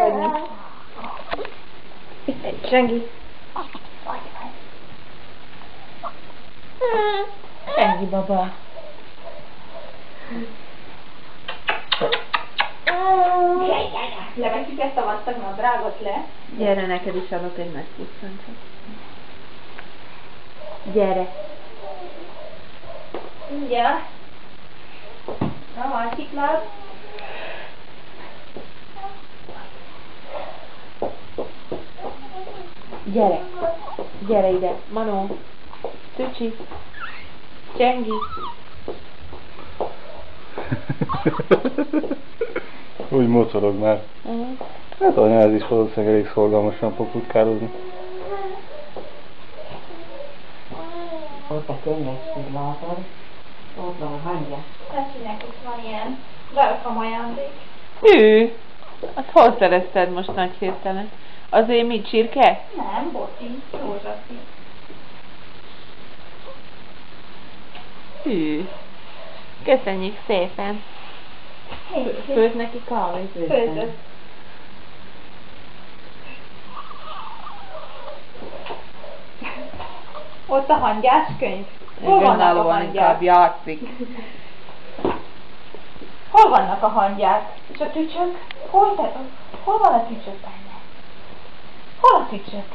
Csengi. Itt egy Csengi. Csengi baba. Leveszik ezt a vastag nadrágot le. Gyere, neked is adok egy nagy pusztantot. Gyere. Mindjárt. A másik láb. Gyere. Gyere ide. Manó. Tücsi. Csengi. Úgy mocorog már. Hát anyád is valószínűleg elég szorgalmasan fog futkározni. Ott a könyvesség látod, ott van a hangja. Tessinek is van ilyen welcome ajándék. Hű! Azt hol szerezted most nagy hirtelen? Azért mi, csirke? Nem, boti, rózsaszín. Hű! Köszönjük szépen! Főtt neki kávét? Főzött. Ott a hangyás könyv. Hol vannak a Önállóan hangyák? inkább játszik. Hol vannak a hangyák? És a tücsök? Hol van a tücsök benne? Hol a tücsök?